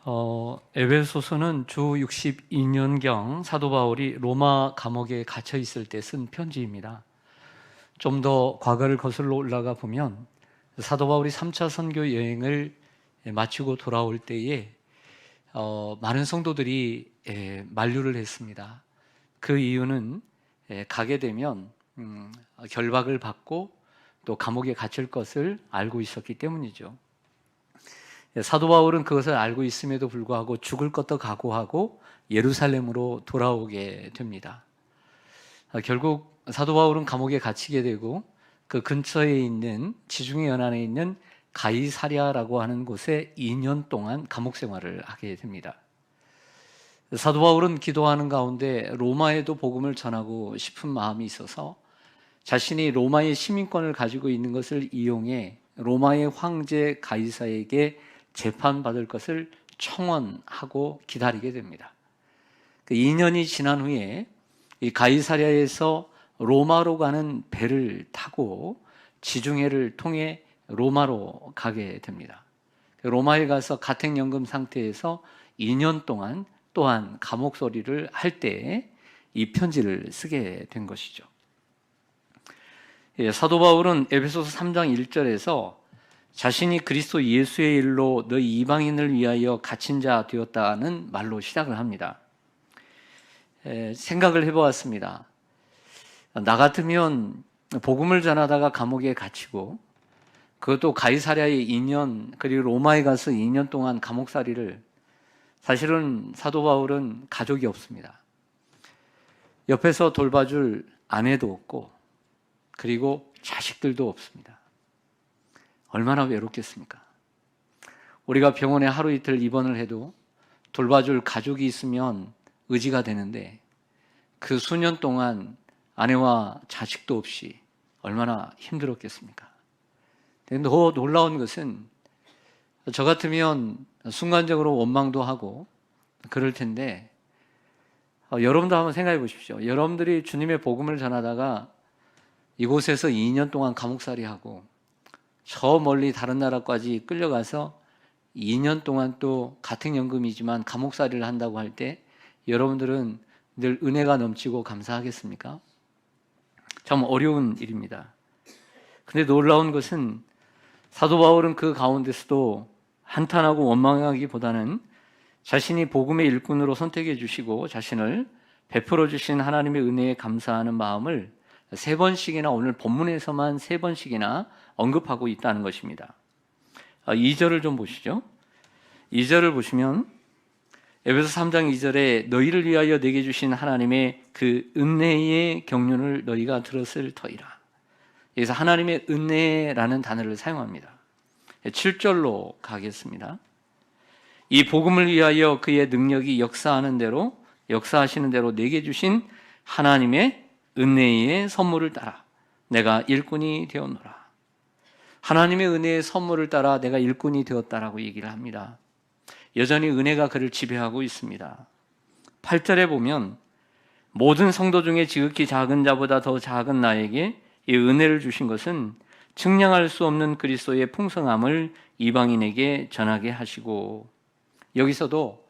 에베소서는 주 62년경 사도 바울이 로마 감옥에 갇혀 있을 때 쓴 편지입니다. 좀 더 과거를 거슬러 올라가 보면 사도 바울이 3차 선교 여행을 마치고 돌아올 때에 많은 성도들이 만류를 했습니다. 그 이유는 가게 되면 결박을 받고 또 감옥에 갇힐 것을 알고 있었기 때문이죠. 사도 바울은 그것을 알고 있음에도 불구하고 죽을 것도 각오하고 예루살렘으로 돌아오게 됩니다. 결국 사도 바울은 감옥에 갇히게 되고 그 근처에 있는 지중해 연안에 있는 가이사랴라고 하는 곳에 2년 동안 감옥 생활을 하게 됩니다. 사도 바울은 기도하는 가운데 로마에도 복음을 전하고 싶은 마음이 있어서 자신이 로마의 시민권을 가지고 있는 것을 이용해 로마의 황제 가이사에게 재판받을 것을 청원하고 기다리게 됩니다. 그 2년이 지난 후에 이 가이사랴에서 로마로 가는 배를 타고 지중해를 통해 로마로 가게 됩니다. 로마에 가서 가택연금 상태에서 2년 동안 또한 감옥살이를 할 때 이 편지를 쓰게 된 것이죠. 사도 바울은 에베소서 3장 1절에서 자신이 그리스도 예수의 일로 너희 이방인을 위하여 갇힌 자 되었다는 말로 시작을 합니다. 생각을 해보았습니다. 나 같으면 복음을 전하다가 감옥에 갇히고 그것도 가이사랴에 2년 그리고 로마에 가서 2년 동안 감옥살이를, 사실은 사도 바울은 가족이 없습니다. 옆에서 돌봐줄 아내도 없고 그리고 자식들도 없습니다. 얼마나 외롭겠습니까? 우리가 병원에 하루 이틀 입원을 해도 돌봐줄 가족이 있으면 의지가 되는데 그 수년 동안 아내와 자식도 없이 얼마나 힘들었겠습니까? 더 놀라운 것은 저 같으면 순간적으로 원망도 하고 그럴 텐데 여러분도 한번 생각해 보십시오. 여러분들이 주님의 복음을 전하다가 이곳에서 2년 동안 감옥살이하고 저 멀리 다른 나라까지 끌려가서 2년 동안 또 가택연금이지만 감옥살이를 한다고 할 때 여러분들은 늘 은혜가 넘치고 감사하겠습니까? 참 어려운 일입니다. 근데 놀라운 것은 사도 바울은 그 가운데서도 한탄하고 원망하기보다는 자신이 복음의 일꾼으로 선택해 주시고 자신을 베풀어 주신 하나님의 은혜에 감사하는 마음을 3번씩이나, 오늘 본문에서만 3번씩이나 언급하고 있다는 것입니다. 2절을 좀 보시죠. 2절을 보시면 에베소 3장 2절에 너희를 위하여 내게 주신 하나님의 그 은혜의 경륜을 너희가 들었을 터이라. 여기서 하나님의 은혜라는 단어를 사용합니다. 7절로 가겠습니다. 이 복음을 위하여 그의 능력이 역사하시는 대로 내게 주신 하나님의 은혜의 선물을 따라 내가 일꾼이 되었노라. 하나님의 은혜의 선물을 따라 내가 일꾼이 되었다라고 얘기를 합니다. 여전히 은혜가 그를 지배하고 있습니다. 8절에 보면 모든 성도 중에 지극히 작은 자보다 더 작은 나에게 이 은혜를 주신 것은 측량할 수 없는 그리스도의 풍성함을 이방인에게 전하게 하시고, 여기서도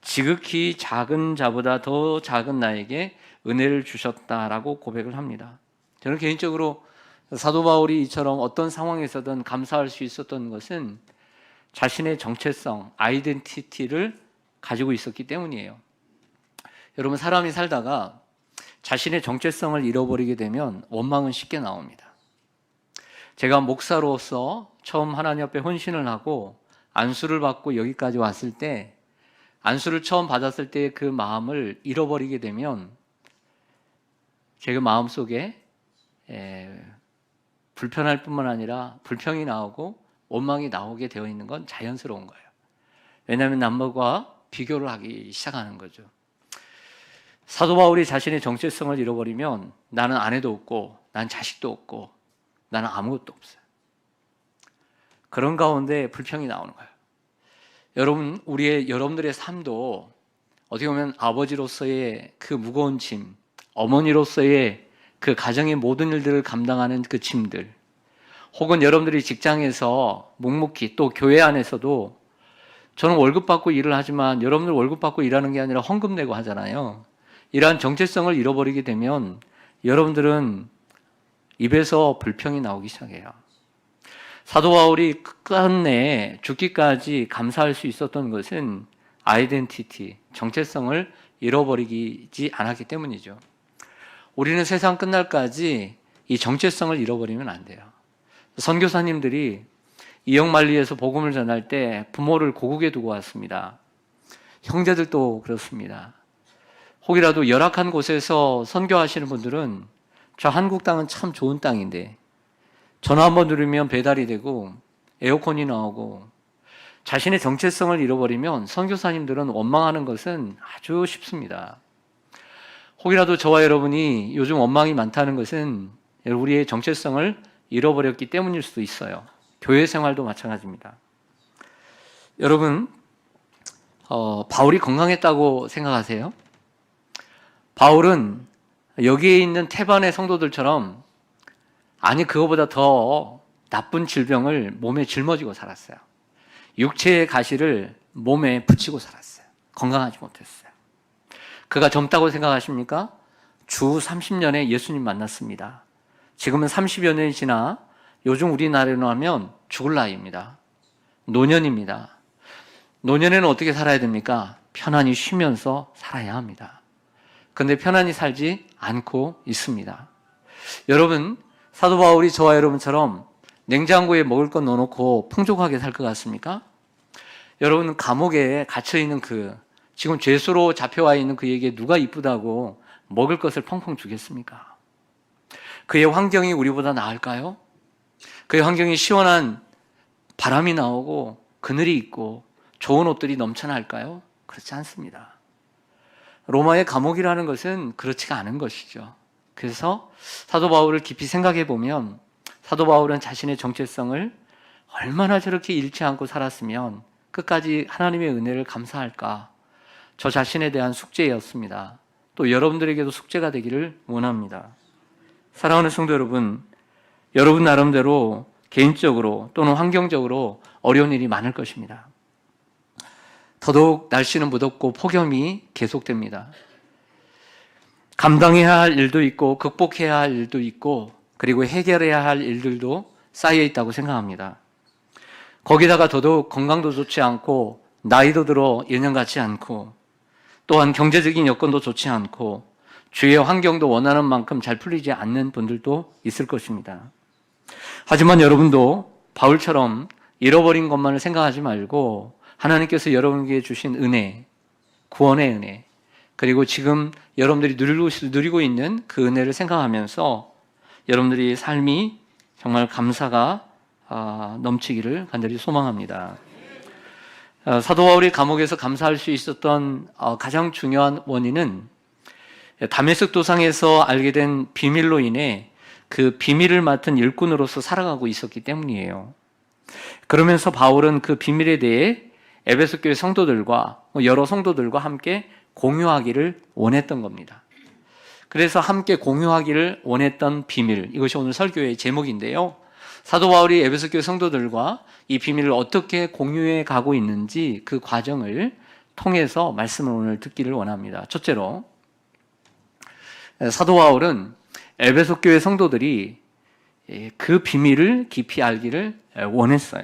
지극히 작은 자보다 더 작은 나에게 은혜를 주셨다라고 고백을 합니다. 저는 개인적으로 사도 바울이 이처럼 어떤 상황에서든 감사할 수 있었던 것은 자신의 정체성, 아이덴티티를 가지고 있었기 때문이에요. 여러분, 사람이 살다가 자신의 정체성을 잃어버리게 되면 원망은 쉽게 나옵니다. 제가 목사로서 처음 하나님 앞에 헌신을 하고 안수를 받고 여기까지 왔을 때, 안수를 처음 받았을 때 그 마음을 잃어버리게 되면 제 마음속에 불편할 뿐만 아니라 불평이 나오고 원망이 나오게 되어 있는 건 자연스러운 거예요. 왜냐하면 남과 비교를 하기 시작하는 거죠. 사도 바울이 자신의 정체성을 잃어버리면 나는 아내도 없고 난 자식도 없고 나는 아무것도 없어요. 그런 가운데 불평이 나오는 거예요. 여러분들의 삶도 어떻게 보면 아버지로서의 그 무거운 짐, 어머니로서의 그 가정의 모든 일들을 감당하는 그 짐들, 혹은 여러분들이 직장에서 묵묵히 또 교회 안에서도 저는 월급 받고 일을 하지만 여러분들 월급 받고 일하는 게 아니라 헌금 내고 하잖아요. 이러한 정체성을 잃어버리게 되면 여러분들은 입에서 불평이 나오기 시작해요. 사도 바울이 끝내 죽기까지 감사할 수 있었던 것은 아이덴티티, 정체성을 잃어버리지 않았기 때문이죠. 우리는 세상 끝날까지 이 정체성을 잃어버리면 안 돼요. 선교사님들이 이역만리에서 복음을 전할 때 부모를 고국에 두고 왔습니다. 형제들도 그렇습니다. 혹이라도 열악한 곳에서 선교하시는 분들은 저 한국 땅은 참 좋은 땅인데 전화 한번 누르면 배달이 되고 에어컨이 나오고 자신의 정체성을 잃어버리면 선교사님들은 원망하는 것은 아주 쉽습니다. 혹이라도 저와 여러분이 요즘 원망이 많다는 것은 우리의 정체성을 잃어버렸기 때문일 수도 있어요. 교회 생활도 마찬가지입니다. 여러분, 바울이 건강했다고 생각하세요? 바울은 여기에 있는 테반의 성도들처럼 아니 그거보다 더 나쁜 질병을 몸에 짊어지고 살았어요. 육체의 가시를 몸에 붙이고 살았어요. 건강하지 못했어요. 그가 젊다고 생각하십니까? 주 30년에 예수님 만났습니다. 지금은 30여 년이 지나 요즘 우리나라로 하면 죽을 나이입니다. 노년입니다. 노년에는 어떻게 살아야 됩니까? 편안히 쉬면서 살아야 합니다. 그런데 편안히 살지 않고 있습니다. 여러분, 사도 바울이 저와 여러분처럼 냉장고에 먹을 것 넣어놓고 풍족하게 살 것 같습니까? 여러분, 감옥에 갇혀있는 지금 죄수로 잡혀와 있는 그에게 누가 이쁘다고 먹을 것을 펑펑 주겠습니까? 그의 환경이 우리보다 나을까요? 그의 환경이 시원한 바람이 나오고 그늘이 있고 좋은 옷들이 넘쳐날까요? 그렇지 않습니다. 로마의 감옥이라는 것은 그렇지가 않은 것이죠. 그래서 사도 바울을 깊이 생각해 보면 사도 바울은 자신의 정체성을 얼마나 저렇게 잃지 않고 살았으면 끝까지 하나님의 은혜를 감사할까? 저 자신에 대한 숙제였습니다. 또 여러분들에게도 숙제가 되기를 원합니다. 사랑하는 성도 여러분, 여러분 나름대로 개인적으로 또는 환경적으로 어려운 일이 많을 것입니다. 더더욱 날씨는 무덥고 폭염이 계속됩니다. 감당해야 할 일도 있고 극복해야 할 일도 있고 그리고 해결해야 할 일들도 쌓여 있다고 생각합니다. 거기다가 더더욱 건강도 좋지 않고 나이도 들어 예년 같지 않고 또한 경제적인 여건도 좋지 않고 주위의 환경도 원하는 만큼 잘 풀리지 않는 분들도 있을 것입니다. 하지만 여러분도 바울처럼 잃어버린 것만을 생각하지 말고 하나님께서 여러분에게 주신 은혜, 구원의 은혜, 그리고 지금 여러분들이 누리고 있는 그 은혜를 생각하면서 여러분들이 삶이 정말 감사가 넘치기를 간절히 소망합니다. 사도 바울이 감옥에서 감사할 수 있었던 가장 중요한 원인은 다메섹 도상에서 알게 된 비밀로 인해 그 비밀을 맡은 일꾼으로서 살아가고 있었기 때문이에요. 그러면서 바울은 그 비밀에 대해 에베소 교회 성도들과 여러 성도들과 함께 공유하기를 원했던 겁니다. 그래서 함께 공유하기를 원했던 비밀, 이것이 오늘 설교의 제목인데요. 사도 바울이 에베소 교회 성도들과 이 비밀을 어떻게 공유해 가고 있는지 그 과정을 통해서 말씀을 오늘 듣기를 원합니다. 첫째로, 사도 바울은 에베소 교회 성도들이 그 비밀을 깊이 알기를 원했어요.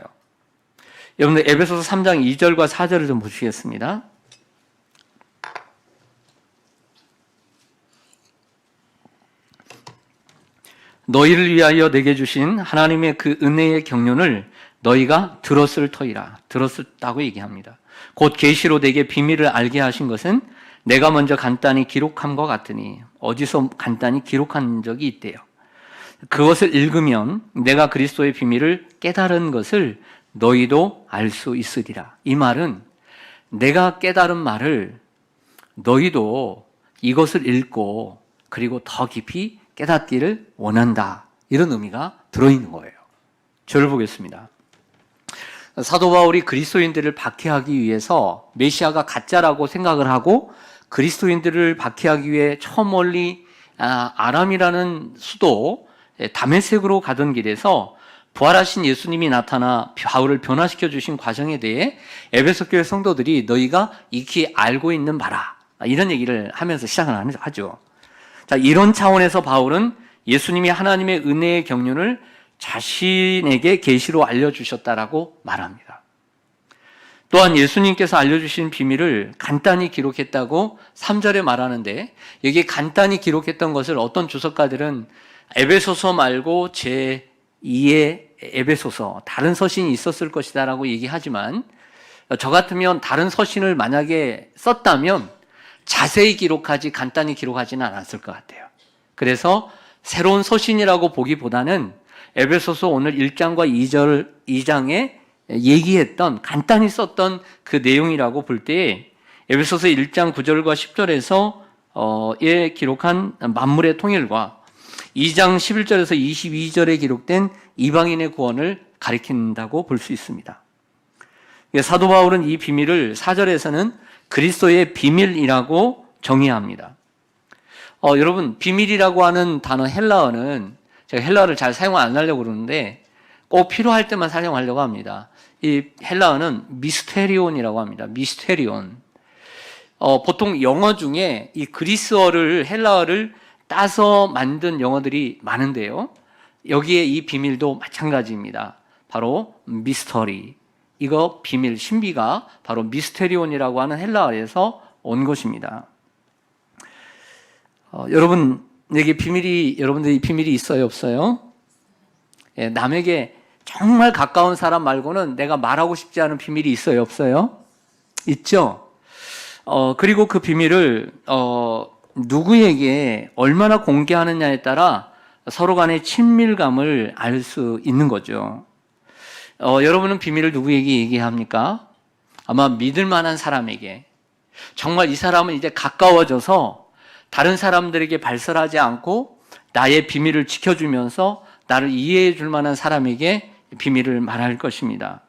여러분들 에베소서 3장 2절과 4절을 좀 보시겠습니다. 너희를 위하여 내게 주신 하나님의 그 은혜의 경륜을 너희가 들었을 터이라. 들었다고 얘기합니다. 곧 계시로 내게 비밀을 알게 하신 것은 내가 먼저 간단히 기록함과 같으니, 어디서 간단히 기록한 적이 있대요. 그것을 읽으면 내가 그리스도의 비밀을 깨달은 것을 너희도 알 수 있으리라. 이 말은 내가 깨달은 말을 너희도 이것을 읽고 그리고 더 깊이 깨닫기를 원한다. 이런 의미가 들어있는 거예요. 저를 보겠습니다. 사도 바울이 그리스도인들을 박해하기 위해서 메시아가 가짜라고 생각을 하고 그리스도인들을 박해하기 위해 저 멀리 아람이라는 수도 다메섹으로 가던 길에서 부활하신 예수님이 나타나 바울을 변화시켜 주신 과정에 대해 에베소 교회 성도들이 너희가 익히 알고 있는 바라, 이런 얘기를 하면서 시작을 하죠. 자, 이런 차원에서 바울은 예수님이 하나님의 은혜의 경륜을 자신에게 계시로 알려주셨다라고 말합니다. 또한 예수님께서 알려주신 비밀을 간단히 기록했다고 3절에 말하는데, 여기 간단히 기록했던 것을 어떤 주석가들은 에베소서 말고 제2의 에베소서, 다른 서신이 있었을 것이다 라고 얘기하지만, 저 같으면 다른 서신을 만약에 썼다면 자세히 기록하지 간단히 기록하지는 않았을 것 같아요. 그래서 새로운 서신이라고 보기보다는 에베소서 오늘 1장과 2장에 얘기했던, 간단히 썼던 그 내용이라고 볼 때 에베소서 1장 9절과 10절에서 예 기록한 만물의 통일과 2장 11절에서 22절에 기록된 이방인의 구원을 가리킨다고 볼 수 있습니다. 사도 바울은 이 비밀을 4절에서는 그리스도의 비밀이라고 정의합니다. 여러분, 비밀이라고 하는 단어 헬라어는, 제가 헬라어를 잘 사용 안 하려고 그러는데 꼭 필요할 때만 사용하려고 합니다. 이 헬라어는 미스테리온이라고 합니다. 미스테리온. 보통 영어 중에 이 그리스어를, 헬라어를 따서 만든 영어들이 많은데요, 여기에 이 비밀도 마찬가지입니다. 바로 미스터리. 이거 비밀, 신비가 바로 미스테리온이라고 하는 헬라어에서 온 것입니다. 여러분에게 여러분들이 비밀이 있어요, 없어요? 예, 남에게 정말 가까운 사람 말고는 내가 말하고 싶지 않은 비밀이 있어요, 없어요? 있죠? 그리고 그 비밀을, 누구에게 얼마나 공개하느냐에 따라 서로 간의 친밀감을 알 수 있는 거죠. 여러분은 비밀을 누구에게 얘기합니까? 아마 믿을 만한 사람에게. 정말 이 사람은 이제 가까워져서 다른 사람들에게 발설하지 않고 나의 비밀을 지켜주면서 나를 이해해 줄 만한 사람에게 비밀을 말할 것입니다.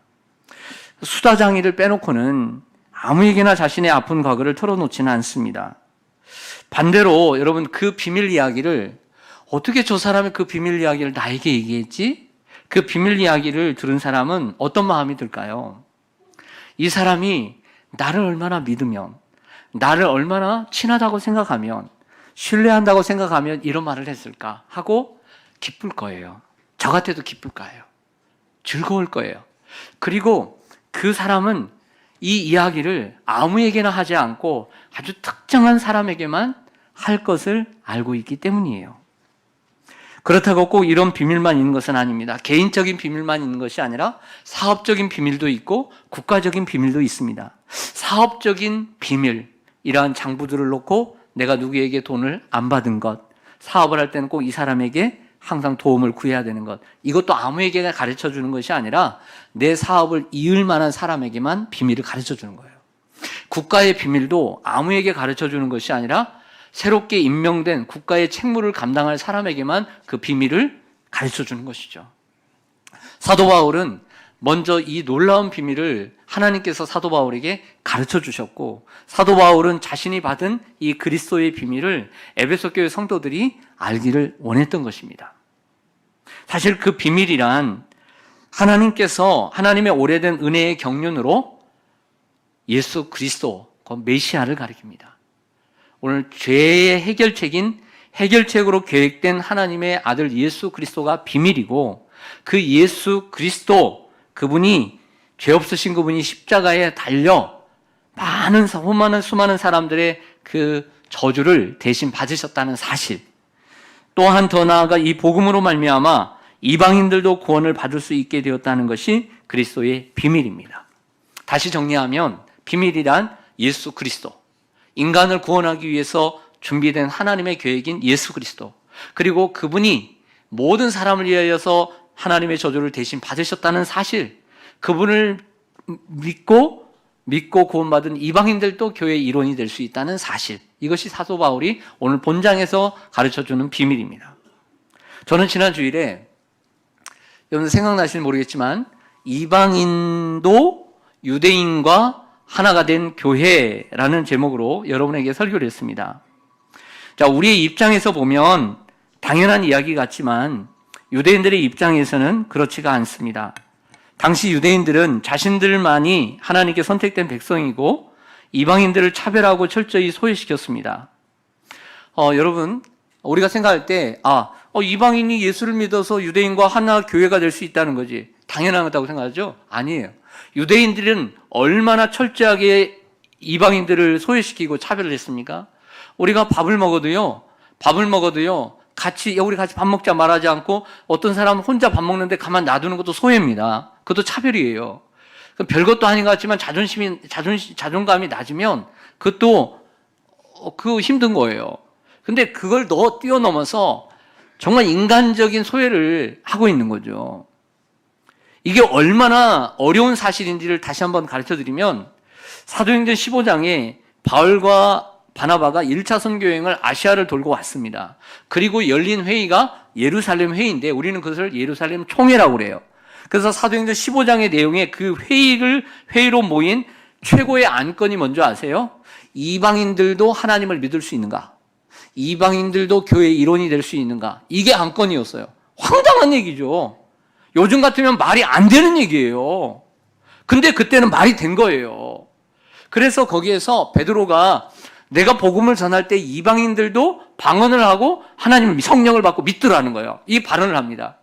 수다장이를 빼놓고는 아무에게나 자신의 아픈 과거를 털어놓지는 않습니다. 반대로 여러분, 그 비밀 이야기를, 어떻게 저 사람이 그 비밀 이야기를 나에게 얘기했지? 그 비밀 이야기를 들은 사람은 어떤 마음이 들까요? 이 사람이 나를 얼마나 믿으면, 나를 얼마나 친하다고 생각하면, 신뢰한다고 생각하면 이런 말을 했을까 하고 기쁠 거예요. 저 같아도 기쁠 거예요. 즐거울 거예요. 그리고 그 사람은 이 이야기를 아무에게나 하지 않고 아주 특정한 사람에게만 할 것을 알고 있기 때문이에요. 그렇다고 꼭 이런 비밀만 있는 것은 아닙니다. 개인적인 비밀만 있는 것이 아니라 사업적인 비밀도 있고 국가적인 비밀도 있습니다. 사업적인 비밀, 이러한 장부들을 놓고 내가 누구에게 돈을 안 받은 것, 사업을 할 때는 꼭 이 사람에게 항상 도움을 구해야 되는 것, 이것도 아무에게나 가르쳐 주는 것이 아니라 내 사업을 이을 만한 사람에게만 비밀을 가르쳐 주는 거예요. 국가의 비밀도 아무에게 가르쳐 주는 것이 아니라 새롭게 임명된 국가의 책무를 감당할 사람에게만 그 비밀을 가르쳐 주는 것이죠. 사도 바울은 먼저 이 놀라운 비밀을 하나님께서 사도 바울에게 가르쳐 주셨고, 사도 바울은 자신이 받은 이 그리스도의 비밀을 에베소 교회 성도들이 알기를 원했던 것입니다. 사실 그 비밀이란 하나님께서 하나님의 오래된 은혜의 경륜으로 예수 그리스도, 그 메시아를 가리킵니다. 오늘 죄의 해결책으로 계획된 하나님의 아들 예수 그리스도가 비밀이고, 그 예수 그리스도, 그분이, 죄 없으신 그분이 십자가에 달려 수많은 사람들의 그 저주를 대신 받으셨다는 사실, 또한 더 나아가 이 복음으로 말미암아 이방인들도 구원을 받을 수 있게 되었다는 것이 그리스도의 비밀입니다. 다시 정리하면 비밀이란 예수 그리스도, 인간을 구원하기 위해서 준비된 하나님의 계획인 예수 그리스도, 그리고 그분이 모든 사람을 위하여서 하나님의 저주를 대신 받으셨다는 사실, 그분을 믿고 구원받은 이방인들도 교회의 일원이 될 수 있다는 사실, 이것이 사도 바울이 오늘 본장에서 가르쳐주는 비밀입니다. 저는 지난 주일에, 여러분 생각나실지 모르겠지만, 이방인도 유대인과 하나가 된 교회라는 제목으로 여러분에게 설교를 했습니다. 자, 우리의 입장에서 보면 당연한 이야기 같지만 유대인들의 입장에서는 그렇지가 않습니다. 당시 유대인들은 자신들만이 하나님께 선택된 백성이고 이방인들을 차별하고 철저히 소외시켰습니다. 여러분, 우리가 생각할 때 이방인이 예수를 믿어서 유대인과 하나 교회가 될 수 있다는 거지 당연하다고 생각하죠? 아니에요. 유대인들은 얼마나 철저하게 이방인들을 소외시키고 차별을 했습니까? 우리가 밥을 먹어도요 우리 같이 밥 먹자 말하지 않고 어떤 사람은 혼자 밥 먹는데 가만 놔두는 것도 소외입니다. 그것도 차별이에요. 별것도 아닌 것 같지만 자존감이 낮으면 그것도 힘든 거예요. 근데 그걸 뛰어넘어서 정말 인간적인 소외를 하고 있는 거죠. 이게 얼마나 어려운 사실인지를 다시 한번 가르쳐 드리면 사도행전 15장에 바울과 바나바가 1차 선교여행을 아시아를 돌고 왔습니다. 그리고 열린 회의가 예루살렘 회의인데 우리는 그것을 예루살렘 총회라고 그래요. 그래서 사도행전 15장의 내용에 그 회의로 모인 최고의 안건이 뭔지 아세요? 이방인들도 하나님을 믿을 수 있는가? 이방인들도 교회의 일원이 될 수 있는가? 이게 안건이었어요. 황당한 얘기죠. 요즘 같으면 말이 안 되는 얘기예요. 근데 그때는 말이 된 거예요. 그래서 거기에서 베드로가 내가 복음을 전할 때 이방인들도 방언을 하고 하나님 성령을 받고 믿더라는 거예요. 이 발언을 합니다.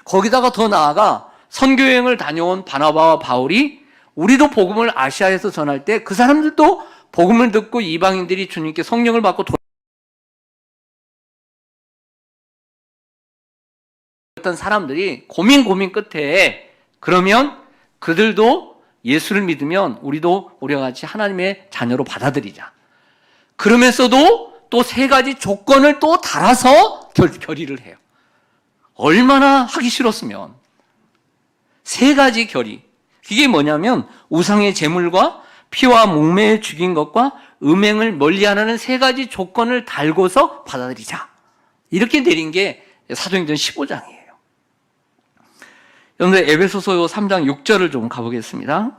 거기다가 더 나아가 선교여행을 다녀온 바나바와 바울이 우리도 복음을 아시아에서 전할 때 그 사람들도 복음을 듣고 이방인들이 주님께 성령을 받고 어떤 사람들이 고민 끝에 그러면 그들도 예수를 믿으면 우리와 같이 하나님의 자녀로 받아들이자. 그러면서도 또 3가지 조건을 또 달아서 결의를 해요. 얼마나 하기 싫었으면. 3가지 결의. 그게 뭐냐면 우상의 제물과 피와 목매에 죽인 것과 음행을 멀리하는 3가지 조건을 달고서 받아들이자. 이렇게 내린 게 사도행전 15장이에요. 여러분들 에베소서 3장 6절을 좀 가보겠습니다.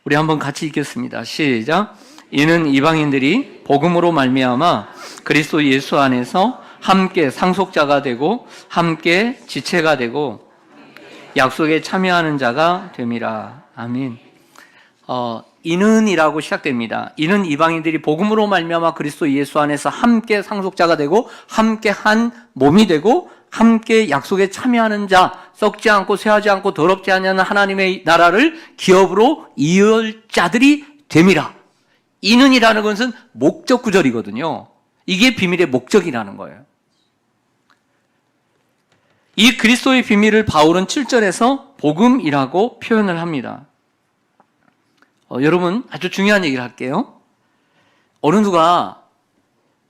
우리 한번 같이 읽겠습니다. 시작. 이는 이방인들이 복음으로 말미암아 그리스도 예수 안에서 함께 상속자가 되고 함께 지체가 되고 약속에 참여하는 자가 됨이라. 아멘. 이는이라고 시작됩니다. 이는 이방인들이 복음으로 말미암아 그리스도 예수 안에서 함께 상속자가 되고 함께 한 몸이 되고 함께 약속에 참여하는 자, 썩지 않고 쇠하지 않고 더럽지 않는 하나님의 나라를 기업으로 이을 자들이 됨이라. 이는이라는 것은 목적 구절이거든요. 이게 비밀의 목적이라는 거예요. 이 그리스도의 비밀을 바울은 7절에서 복음이라고 표현을 합니다. 여러분, 아주 중요한 얘기를 할게요. 어느 누가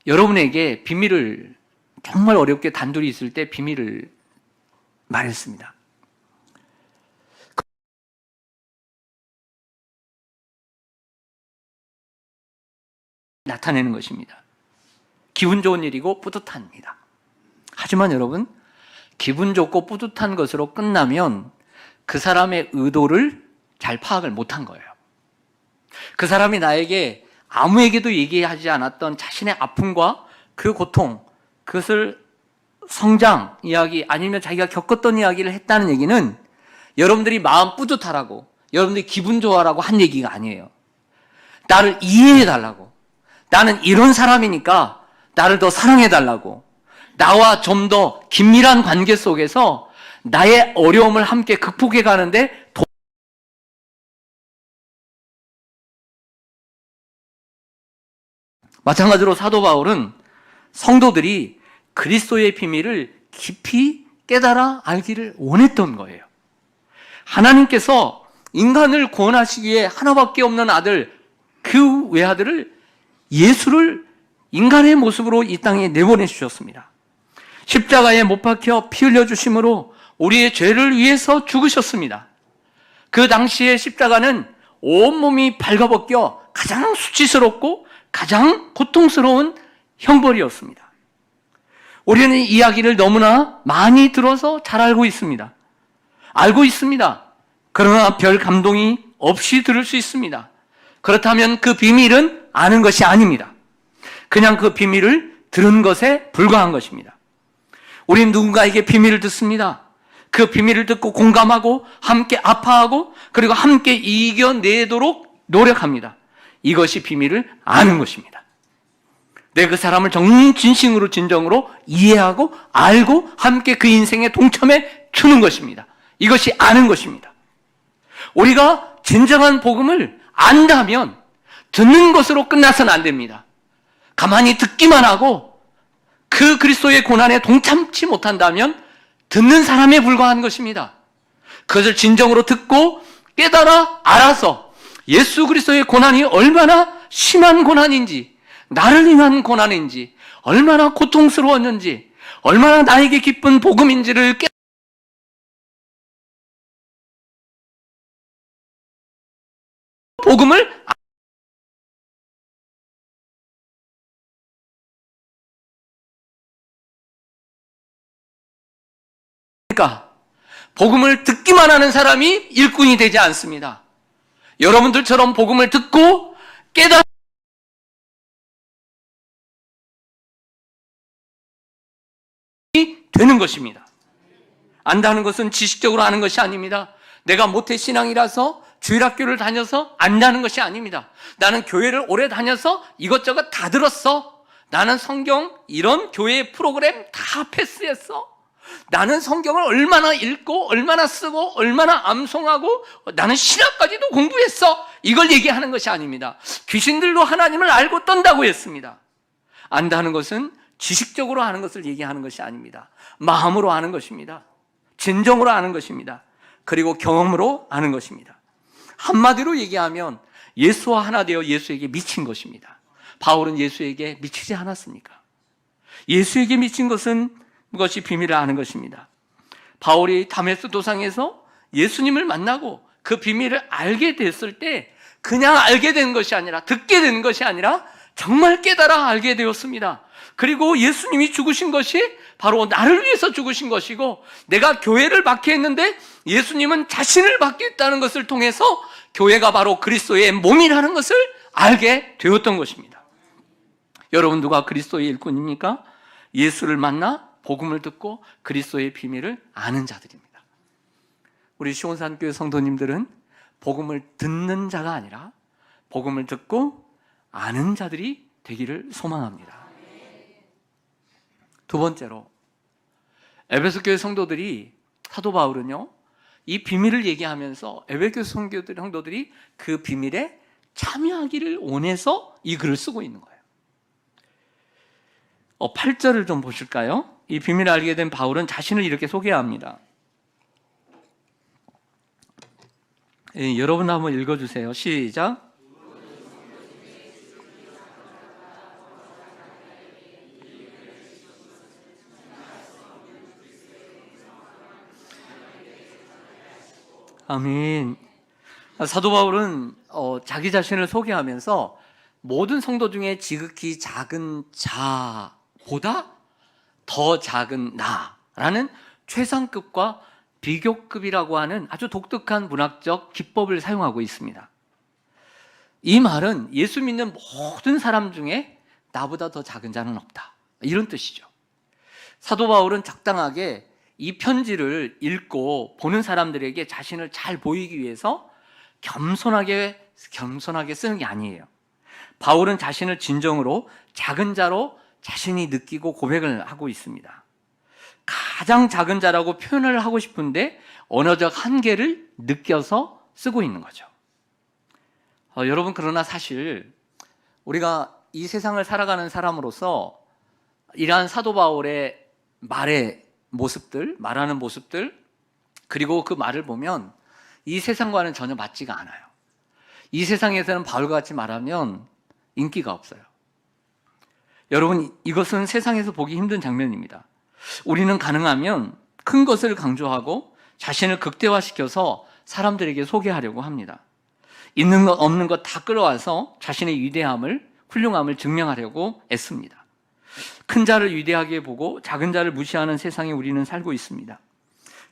여러분에게 비밀을 정말 어렵게 단둘이 있을 때 비밀을 말했습니다. 나타내는 것입니다. 기분 좋은 일이고 뿌듯합니다. 하지만 여러분, 기분 좋고 뿌듯한 것으로 끝나면 그 사람의 의도를 잘 파악을 못한 거예요. 그 사람이 나에게 아무에게도 얘기하지 않았던 자신의 아픔과 그 고통, 그것을 성장 이야기 아니면 자기가 겪었던 이야기를 했다는 얘기는 여러분들이 마음 뿌듯하라고, 여러분들이 기분 좋아라고 한 얘기가 아니에요. 나를 이해해달라고, 나는 이런 사람이니까 나를 더 사랑해달라고, 나와 좀 더 긴밀한 관계 속에서 나의 어려움을 함께 극복해 가는데 마찬가지로 사도 바울은 성도들이 그리스도의 비밀을 깊이 깨달아 알기를 원했던 거예요. 하나님께서 인간을 구원하시기에 하나밖에 없는 아들, 그 외아들을 예수를 인간의 모습으로 이 땅에 내보내주셨습니다. 십자가에 못 박혀 피 흘려주심으로 우리의 죄를 위해서 죽으셨습니다. 그 당시에 십자가는 온몸이 발가벗겨 가장 수치스럽고 가장 고통스러운 형벌이었습니다. 우리는 이 이야기를 너무나 많이 들어서 잘 알고 있습니다. 그러나 별 감동이 없이 들을 수 있습니다. 그렇다면 그 비밀은 아는 것이 아닙니다. 그냥 그 비밀을 들은 것에 불과한 것입니다. 우리는 누군가에게 비밀을 듣습니다. 그 비밀을 듣고 공감하고 함께 아파하고 그리고 함께 이겨내도록 노력합니다. 이것이 비밀을 아는 것입니다. 내가 그 사람을 진심으로 진정으로 이해하고 알고 함께 그 인생에 동참해 주는 것입니다. 이것이 아는 것입니다. 우리가 진정한 복음을 안다면 듣는 것으로 끝나서는 안 됩니다. 가만히 듣기만 하고 그 그리스도의 고난에 동참치 못한다면 듣는 사람에 불과한 것입니다. 그것을 진정으로 듣고 깨달아 알아서 예수 그리스도의 고난이 얼마나 심한 고난인지, 나를 위한 고난인지, 얼마나 고통스러웠는지, 얼마나 나에게 기쁜 복음인지를 복음을 그러니까 복음을 듣기만 하는 사람이 일꾼이 되지 않습니다. 여러분들처럼 복음을 듣고 깨달아 되는 것입니다. 안다는 것은 지식적으로 아는 것이 아닙니다. 내가 모태신앙이라서 주일학교를 다녀서 안다는 것이 아닙니다. 나는 교회를 오래 다녀서 이것저것 다 들었어. 나는 성경 이런 교회 프로그램 다 패스했어. 나는 성경을 얼마나 읽고 얼마나 쓰고 얼마나 암송하고 나는 신학까지도 공부했어. 이걸 얘기하는 것이 아닙니다. 귀신들도 하나님을 알고 떤다고 했습니다. 안다는 것은 지식적으로 아는 것을 얘기하는 것이 아닙니다. 마음으로 아는 것입니다. 진정으로 아는 것입니다. 그리고 경험으로 아는 것입니다. 한마디로 얘기하면 예수와 하나 되어 예수에게 미친 것입니다. 바울은 예수에게 미치지 않았습니까? 예수에게 미친 것은 그것이 비밀을 아는 것입니다. 바울이 다메스 도상에서 예수님을 만나고 그 비밀을 알게 됐을 때 그냥 알게 된 것이 아니라 듣게 된 것이 아니라 정말 깨달아 알게 되었습니다. 그리고 예수님이 죽으신 것이 바로 나를 위해서 죽으신 것이고 내가 교회를 박해했는데 예수님은 자신을 박해했다는 것을 통해서 교회가 바로 그리스도의 몸이라는 것을 알게 되었던 것입니다. 여러분 누가 그리스도의 일꾼입니까? 예수를 만나 복음을 듣고 그리스도의 비밀을 아는 자들입니다. 우리 시온산교회 성도님들은 복음을 듣는 자가 아니라 복음을 듣고 아는 자들이 되기를 소망합니다. 두 번째로 에베소 교회 성도들이 사도 바울은요 이 비밀을 얘기하면서 에베소 성도들이 그 비밀에 참여하기를 원해서 이 글을 쓰고 있는 거예요. 8절을 좀 보실까요? 이 비밀을 알게 된 바울은 자신을 이렇게 소개합니다. 여러분 한번 읽어주세요. 시작. 아멘. 사도 바울은 자기 자신을 소개하면서 모든 성도 중에 지극히 작은 자보다 더 작은 나라는 최상급과 비교급이라고 하는 아주 독특한 문학적 기법을 사용하고 있습니다. 이 말은 예수 믿는 모든 사람 중에 나보다 더 작은 자는 없다, 이런 뜻이죠. 사도 바울은 적당하게 이 편지를 읽고 보는 사람들에게 자신을 잘 보이기 위해서 겸손하게 쓰는 게 아니에요. 바울은 자신을 진정으로 작은 자로 자신이 느끼고 고백을 하고 있습니다. 가장 작은 자라고 표현을 하고 싶은데 언어적 한계를 느껴서 쓰고 있는 거죠. 여러분 그러나 사실 우리가 이 세상을 살아가는 사람으로서 이러한 사도 바울의 말하는 모습들 그리고 그 말을 보면 이 세상과는 전혀 맞지가 않아요. 이 세상에서는 바울과 같이 말하면 인기가 없어요. 여러분 이것은 세상에서 보기 힘든 장면입니다. 우리는 가능하면 큰 것을 강조하고 자신을 극대화시켜서 사람들에게 소개하려고 합니다. 있는 것 없는 것 다 끌어와서 자신의 위대함을 훌륭함을 증명하려고 애씁니다. 큰 자를 위대하게 보고 작은 자를 무시하는 세상에 우리는 살고 있습니다.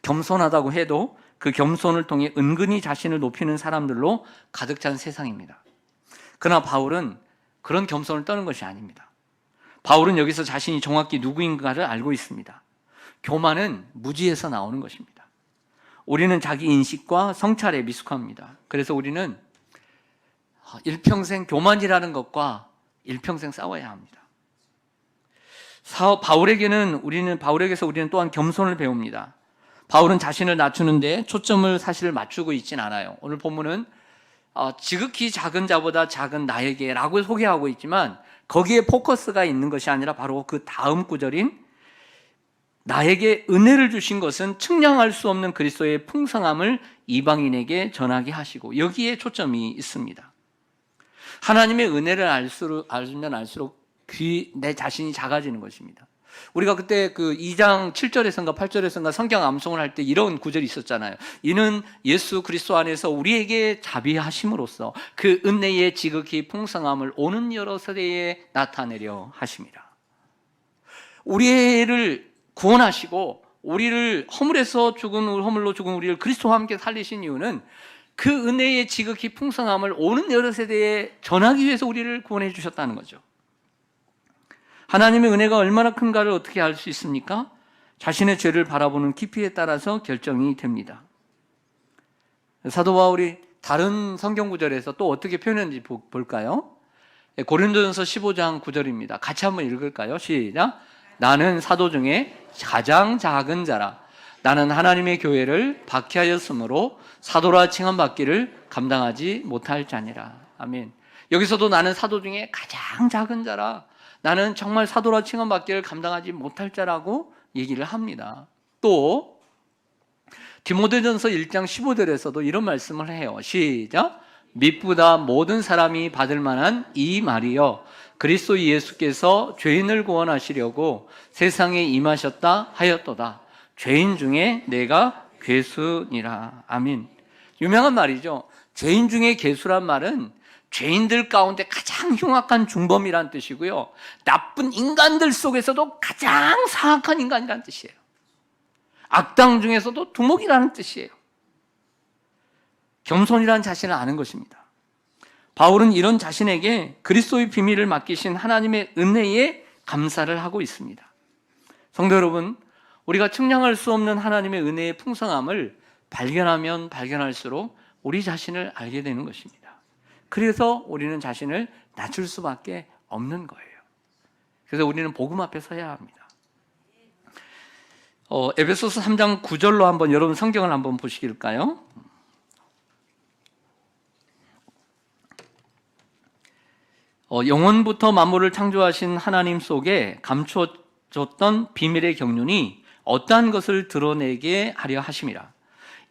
겸손하다고 해도 그 겸손을 통해 은근히 자신을 높이는 사람들로 가득 찬 세상입니다. 그러나 바울은 그런 겸손을 떠는 것이 아닙니다. 바울은 여기서 자신이 정확히 누구인가를 알고 있습니다. 교만은 무지에서 나오는 것입니다. 우리는 자기 인식과 성찰에 미숙합니다. 그래서 우리는 일평생 교만이라는 것과 일평생 싸워야 합니다. 바울에게서 우리는 또한 겸손을 배웁니다. 바울은 자신을 낮추는데 초점을 사실 맞추고 있진 않아요. 오늘 본문은 지극히 작은 자보다 작은 나에게 라고 소개하고 있지만 거기에 포커스가 있는 것이 아니라 바로 그 다음 구절인 나에게 은혜를 주신 것은 측량할 수 없는 그리스도의 풍성함을 이방인에게 전하게 하시고, 여기에 초점이 있습니다. 하나님의 은혜를 알면 알수록 내 자신이 작아지는 것입니다. 우리가 그때 그 2장 7절에선가 8절에선가 성경 암송을 할 때 이런 구절이 있었잖아요. 이는 예수 그리스도 안에서 우리에게 자비하심으로써 그 은혜의 지극히 풍성함을 오는 여러 세대에 나타내려 하심이라. 우리를 구원하시고 우리를 허물로 죽은 우리를 그리스도와 함께 살리신 이유는 그 은혜의 지극히 풍성함을 오는 여러 세대에 전하기 위해서 우리를 구원해 주셨다는 거죠. 하나님의 은혜가 얼마나 큰가를 어떻게 알 수 있습니까? 자신의 죄를 바라보는 깊이에 따라서 결정이 됩니다. 사도 바울이 다른 성경 구절에서 또 어떻게 표현했는지 볼까요? 고린도전서 15장 9절입니다. 같이 한번 읽을까요? 시작. 나는 사도 중에 가장 작은 자라. 나는 하나님의 교회를 박해하였으므로 사도라 칭함받기를 감당하지 못할 자니라. 아멘. 여기서도 나는 사도 중에 가장 작은 자라. 나는 정말 사도라 칭함받기를 감당하지 못할 자라고 얘기를 합니다. 또 디모데전서 1장 15절에서도 이런 말씀을 해요. 시작. 미쁘다 모든 사람이 받을 만한 이 말이여, 그리스도 예수께서 죄인을 구원하시려고 세상에 임하셨다 하였도다. 죄인 중에 내가 괴수니라. 아멘. 유명한 말이죠. 죄인 중에 괴수란 말은 죄인들 가운데 가장 흉악한 중범이란 뜻이고요, 나쁜 인간들 속에서도 가장 사악한 인간이란 뜻이에요. 악당 중에서도 두목이라는 뜻이에요. 겸손이라는 자신을 아는 것입니다. 바울은 이런 자신에게 그리스도의 비밀을 맡기신 하나님의 은혜에 감사를 하고 있습니다. 성도 여러분, 우리가 측량할 수 없는 하나님의 은혜의 풍성함을 발견하면 발견할수록 우리 자신을 알게 되는 것입니다. 그래서 우리는 자신을 낮출 수밖에 없는 거예요. 그래서 우리는 복음 앞에 서야 합니다. 에베소서 3장 9절로 한번 여러분 성경을 한번 보시길까요? 영원부터 만물을 창조하신 하나님 속에 감추어졌던 비밀의 경륜이 어떠한 것을 드러내게 하려 하심이라.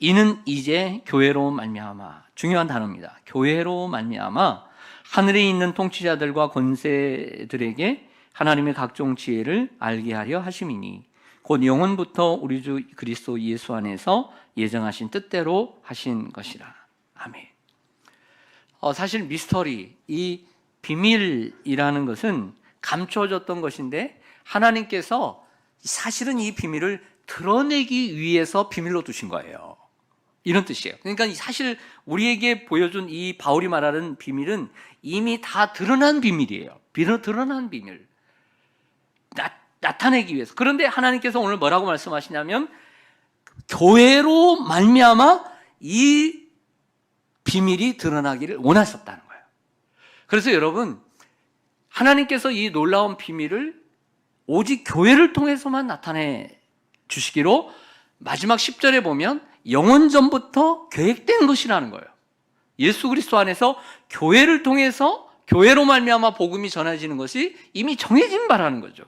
이는 이제 교회로 말미암아, 중요한 단어입니다. 교회로 말미암아 하늘에 있는 통치자들과 권세들에게 하나님의 각종 지혜를 알게 하려 하심이니 곧 영원부터 우리 주 그리스도 예수 안에서 예정하신 뜻대로 하신 것이라. 아멘. 사실 미스터리, 이 비밀이라는 것은 감춰졌던 것인데 하나님께서 사실은 이 비밀을 드러내기 위해서 비밀로 두신 거예요. 이런 뜻이에요. 그러니까 사실 우리에게 보여준 이 바울이 말하는 비밀은 이미 다 드러난 비밀이에요. 드러난 비밀. 나타내기 위해서. 그런데 하나님께서 오늘 뭐라고 말씀하시냐면 교회로 말미암아 이 비밀이 드러나기를 원하셨다는 거예요. 그래서 여러분, 하나님께서 이 놀라운 비밀을 오직 교회를 통해서만 나타내 주시기로 마지막 10절에 보면 영원전부터 계획된 것이라는 거예요. 예수 그리스도 안에서 교회를 통해서, 교회로 말미암아 복음이 전해지는 것이 이미 정해진 바라는 거죠.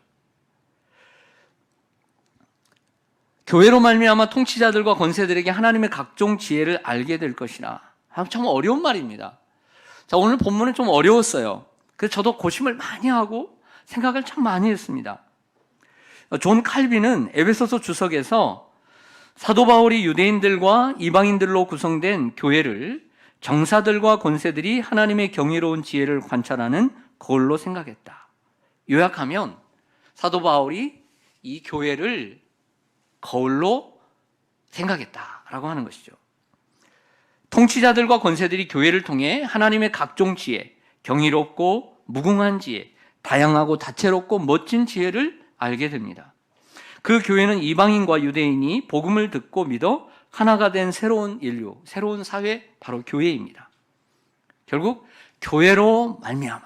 교회로 말미암아 통치자들과 권세들에게 하나님의 각종 지혜를 알게 될 것이라. 참 어려운 말입니다. 자, 오늘 본문은 좀 어려웠어요. 그래서 저도 고심을 많이 하고 생각을 참 많이 했습니다. 존 칼빈은 에베소서 주석에서 사도 바울이 유대인들과 이방인들로 구성된 교회를 정사들과 권세들이 하나님의 경이로운 지혜를 관찰하는 거울로 생각했다. 요약하면 사도 바울이 이 교회를 거울로 생각했다라고 하는 것이죠. 통치자들과 권세들이 교회를 통해 하나님의 각종 지혜, 경이롭고 무궁한 지혜, 다양하고 다채롭고 멋진 지혜를 알게 됩니다. 그 교회는 이방인과 유대인이 복음을 듣고 믿어 하나가 된 새로운 인류, 새로운 사회, 바로 교회입니다. 결국 교회로 말미암아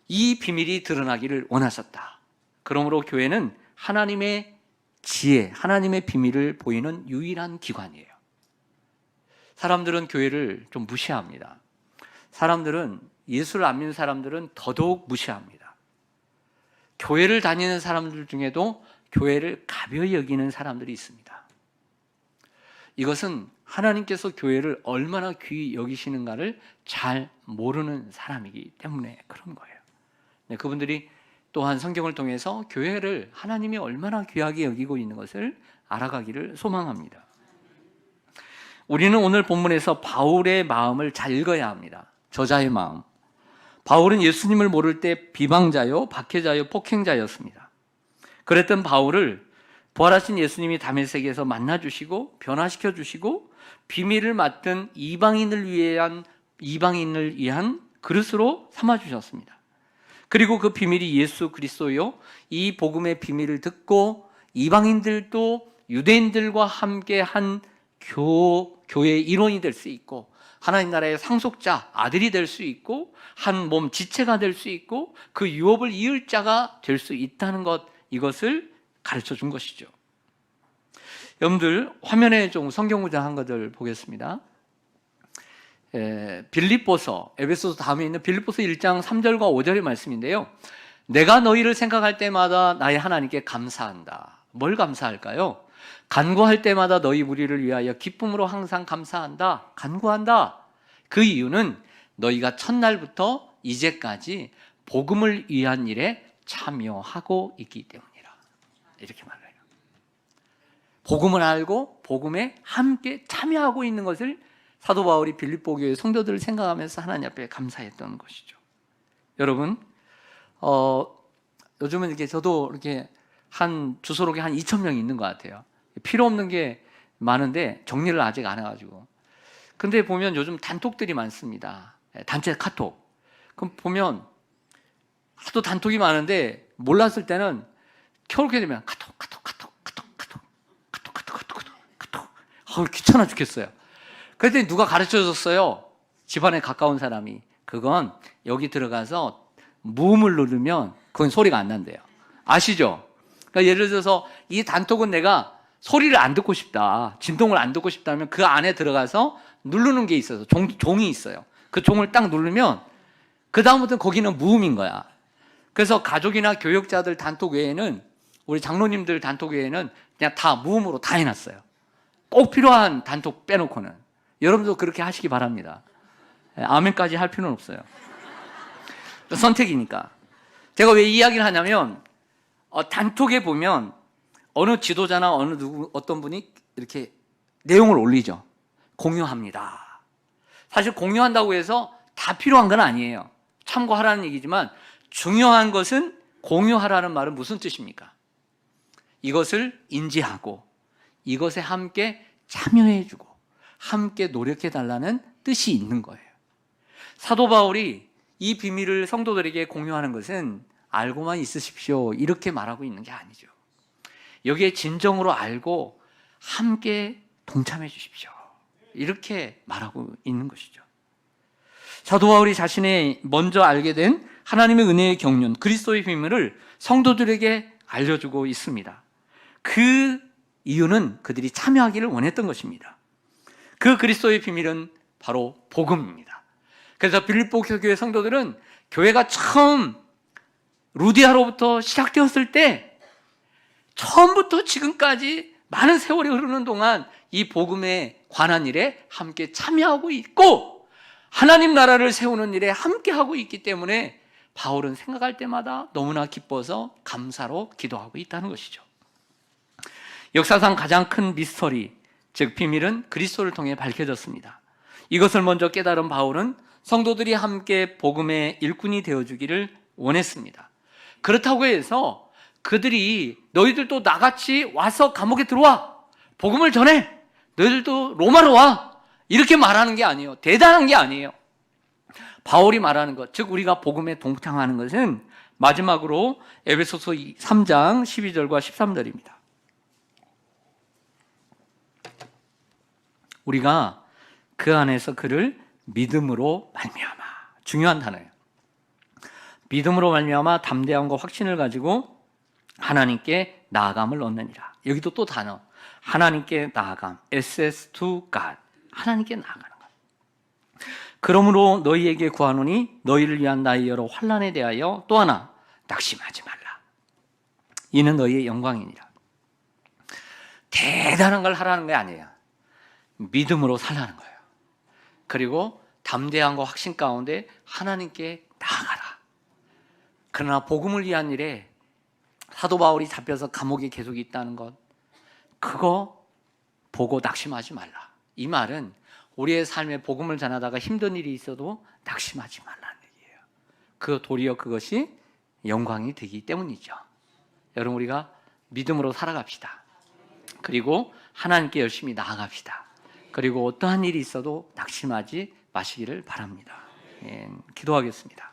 이 비밀이 드러나기를 원하셨다. 그러므로 교회는 하나님의 지혜, 하나님의 비밀을 보이는 유일한 기관이에요. 사람들은 교회를 좀 무시합니다. 사람들은, 예수를 안 믿는 사람들은 더더욱 무시합니다. 교회를 다니는 사람들 중에도 교회를 가벼이 여기는 사람들이 있습니다. 이것은 하나님께서 교회를 얼마나 귀히 여기시는가를 잘 모르는 사람이기 때문에 그런 거예요. 네, 그분들이 또한 성경을 통해서 교회를 하나님이 얼마나 귀하게 여기고 있는 것을 알아가기를 소망합니다. 우리는 오늘 본문에서 바울의 마음을 잘 읽어야 합니다. 저자의 마음. 바울은 예수님을 모를 때 비방자요, 박해자요, 폭행자였습니다. 그랬던 바울을 부활하신 예수님이 다메섹에서 만나주시고 변화시켜주시고 비밀을 맡은 이방인을 위한 그릇으로 삼아주셨습니다. 그리고 그 비밀이 예수 그리스도요, 이 복음의 비밀을 듣고 이방인들도 유대인들과 함께 한 교회의 일원이 될 수 있고 하나님 나라의 상속자, 아들이 될 수 있고 한 몸 지체가 될 수 있고 그 유업을 이을 자가 될 수 있다는 것, 이것을 가르쳐 준 것이죠. 여러분들 화면에 좀 성경 구절한 것들 보겠습니다. 빌립보서, 에베소서 다음에 있는 빌립보서 1장 3절과 5절의 말씀인데요. 내가 너희를 생각할 때마다 나의 하나님께 감사한다. 뭘 감사할까요? 간구할 때마다 너희 무리를 위하여 기쁨으로 항상 감사한다. 간구한다. 그 이유는 너희가 첫날부터 이제까지 복음을 위한 일에 참여하고 있기 때문이라. 이렇게 말해요. 복음을 알고 복음에 함께 참여하고 있는 것을 사도 바울이 빌립보 교회 성도들을 생각하면서 하나님 앞에 감사했던 것이죠. 여러분, 요즘은 이렇게 저도 이렇게 한 주소록에 한 2,000명이 있는 것 같아요. 필요 없는 게 많은데 정리를 아직 안 해가지고. 근데 보면 요즘 단톡들이 많습니다. 단체 카톡. 그럼 보면 하도 단톡이 많은데 몰랐을 때는 켜놓게 되면 카톡. 귀찮아 죽겠어요. 그랬더니 누가 가르쳐 줬어요. 집안에 가까운 사람이. 그건 여기 들어가서 무음을 누르면 그건 소리가 안 난대요. 아시죠? 그러니까 예를 들어서 이 단톡은 내가 소리를 안 듣고 싶다, 진동을 안 듣고 싶다면 그 안에 들어가서 누르는 게 있어서 종이 있어요. 그 종을 딱 누르면 그 다음부터는 거기는 무음인 거야. 그래서 가족이나 교역자들 단톡 외에는, 우리 장로님들 단톡 외에는 그냥 다 무음으로 다 해놨어요. 꼭 필요한 단톡 빼놓고는. 여러분도 그렇게 하시기 바랍니다. 아멘까지 할 필요는 없어요. 선택이니까. 제가 왜 이 이야기를 하냐면 단톡에 보면 어느 지도자나 어떤 분이 이렇게 내용을 올리죠. 공유합니다. 사실 공유한다고 해서 다 필요한 건 아니에요. 참고하라는 얘기지만 중요한 것은, 공유하라는 말은 무슨 뜻입니까? 이것을 인지하고 이것에 함께 참여해주고 함께 노력해달라는 뜻이 있는 거예요. 사도 바울이 이 비밀을 성도들에게 공유하는 것은 알고만 있으십시오, 이렇게 말하고 있는 게 아니죠. 여기에 진정으로 알고 함께 동참해 주십시오, 이렇게 말하고 있는 것이죠. 사도 바울이 자신의 먼저 알게 된 하나님의 은혜의 경륜, 그리스도의 비밀을 성도들에게 알려주고 있습니다. 그 이유는 그들이 참여하기를 원했던 것입니다. 그 그리스도의 비밀은 바로 복음입니다. 그래서 빌립보 교회 성도들은 교회가 처음 루디아로부터 시작되었을 때 처음부터 지금까지 많은 세월이 흐르는 동안 이 복음에 관한 일에 함께 참여하고 있고 하나님 나라를 세우는 일에 함께 하고 있기 때문에 바울은 생각할 때마다 너무나 기뻐서 감사로 기도하고 있다는 것이죠. 역사상 가장 큰 미스터리, 즉 비밀은 그리스도를 통해 밝혀졌습니다. 이것을 먼저 깨달은 바울은 성도들이 함께 복음의 일꾼이 되어주기를 원했습니다. 그렇다고 해서 그들이 너희들도 나같이 와서 감옥에 들어와, 복음을 전해, 너희들도 로마로 와, 이렇게 말하는 게 아니에요. 대단한 게 아니에요. 바울이 말하는 것, 즉 우리가 복음에 동참하는 것은 마지막으로 에베소서 3장 12절과 13절입니다. 우리가 그 안에서 그를 믿음으로 말미암아, 중요한 단어예요. 믿음으로 말미암아 담대함과 확신을 가지고 하나님께 나아감을 얻느니라. 여기도 또 단어, 하나님께 나아감, access to God, 하나님께 나아가는 것. 그러므로 너희에게 구하노니 너희를 위한 나의 여러 환난에 대하여 또 하나 낙심하지 말라. 이는 너희의 영광이니라. 대단한 걸 하라는 게 아니에요. 믿음으로 살라는 거예요. 그리고 담대함과 확신 가운데 하나님께 나아가라. 그러나 복음을 위한 일에 사도 바울이 잡혀서 감옥에 계속 있다는 것, 그거 보고 낙심하지 말라. 이 말은 우리의 삶에 복음을 전하다가 힘든 일이 있어도 낙심하지 말라는 얘기예요. 그 도리어 그것이 영광이 되기 때문이죠. 여러분, 우리가 믿음으로 살아갑시다. 그리고 하나님께 열심히 나아갑시다. 그리고 어떠한 일이 있어도 낙심하지 마시기를 바랍니다. 기도하겠습니다.